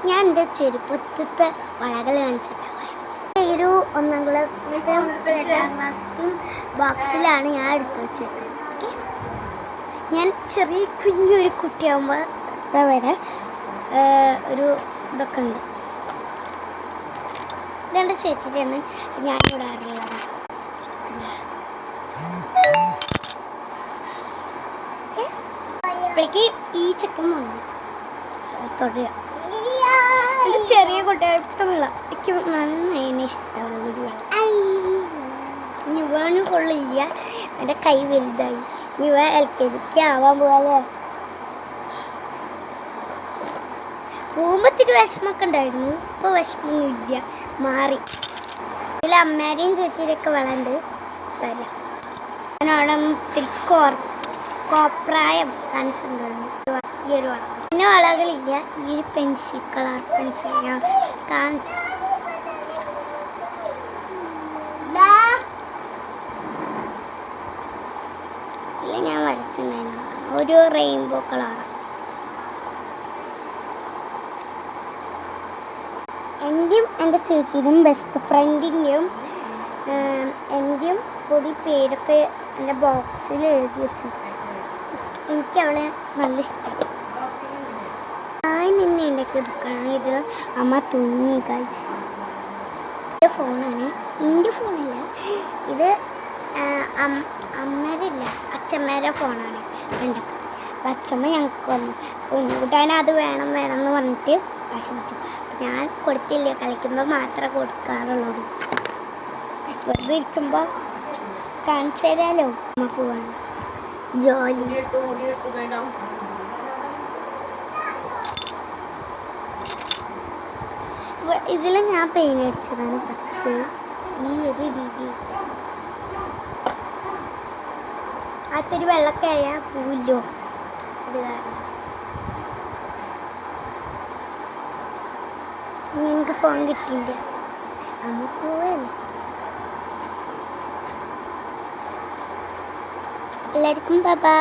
ഞാൻ എൻ്റെ ചെരുപ്പത്തെ വളകൾ കാണിച്ചിട്ടുള്ളത് ഈ ഒരു 1ാം ക്ലാസ്സിലത്തെ 2ാം ക്ലാസ്സിലും ബോക്സിലാണ് ഞാൻ എടുത്ത് വെച്ചിട്ടുള്ളത്. ഞാൻ ചെറിയ കുഞ്ഞൊരു കുട്ടിയാകുമ്പോൾ വരെ ഒരു ഇതൊക്കെ ഉണ്ട്. ഇതെൻ്റെ ചേച്ചിയാണ് ഞാനിവിടെ ആടുള്ളത്. അപ്പോഴേക്ക് ഈ ചെക്കൻ വന്നു തൊടുക. എൻ്റെ ചെറിയ കുട്ടികൾക്ക് വെള്ളം എനിക്ക് നന്നായി ഇഷ്ടമുള്ള ഒരു വെള്ളം. ഇവന് കൊള്ളില്ല, എൻ്റെ കൈ വലുതായി. ഇവ LKG ആവാൻ പോലെ പോകുമ്പത്തിരി വിഷമൊക്കെ ഉണ്ടായിരുന്നു. ഇപ്പോൾ വിഷമമൊന്നുമില്ല, മാറി. ഇതിൽ അമ്മേരെയും ചേച്ചിയുടെയൊക്കെ വളമുണ്ട്. ശരി, ഞാനവിടെ ഒത്തിരി കോപ്രായം കാണിച്ചിട്ടുണ്ടായിരുന്നു ഈ ഒരു വള. പിന്നെ വളകളില്ല. ഈ ഒരു പെൻസിൽ, കളർ പെൻസിൽ ഞാൻ കാണിച്ചു. ഇല്ല, ഞാൻ വരച്ചിട്ടുണ്ടായിരുന്നു ഒരു റെയിൻബോ കളർ. എൻ്റെയും എൻ്റെ ചേച്ചിയുടെയും ബെസ്റ്റ് ഫ്രണ്ടിൻ്റെയും എൻ്റെയും കൂടി പേരൊക്കെ എൻ്റെ ബോക്സിൽ എഴുതി വെച്ചിട്ടുണ്ട്. എനിക്കവളെ നല്ല ഇഷ്ടമാണ്. ഞാൻ എന്നെ ഉണ്ടാക്കിയ ബുക്കാണ് ഇത്. അമ്മ തുന്നി ഗൈസ്. എൻ്റെ ഫോണാണ്, എൻ്റെ ഫോണില്ല ഇത്. അമ്മേരില്ല, അച്ഛമ്മേരെ ഫോണാണ് ഉണ്ടാക്കുക. അപ്പം അച്ഛമ്മ ഞങ്ങൾക്ക് വന്നു കുഞ്ഞുകൂട്ടാൻ അത് വേണം എന്ന് പറഞ്ഞിട്ട് ആശിച്ചു. ഞാൻ കൊടുത്തില്ല, കളിക്കുമ്പോൾ മാത്രമേ കൊടുക്കാറുള്ളൂ. വെറുതെ ഇരിക്കുമ്പോൾ കാണിച്ചു തരാമല്ലോ. അമ്മ പോവാണ് ജോലി. ഇതിൽ ഞാൻ പെയിൻ്റ് അടിച്ചതാണ്, പക്ഷേ ഈ ഒരു രീതി അത്തിരി വെള്ളമൊക്കെ ആയാൽ പോവില്ലോ. അത് കാരണം എനിക്ക് ഫോൺ കിട്ടിയില്ല. അമ്മ പോവല്ലേ. എല്ലാവർക്കും ബൈ ബൈ.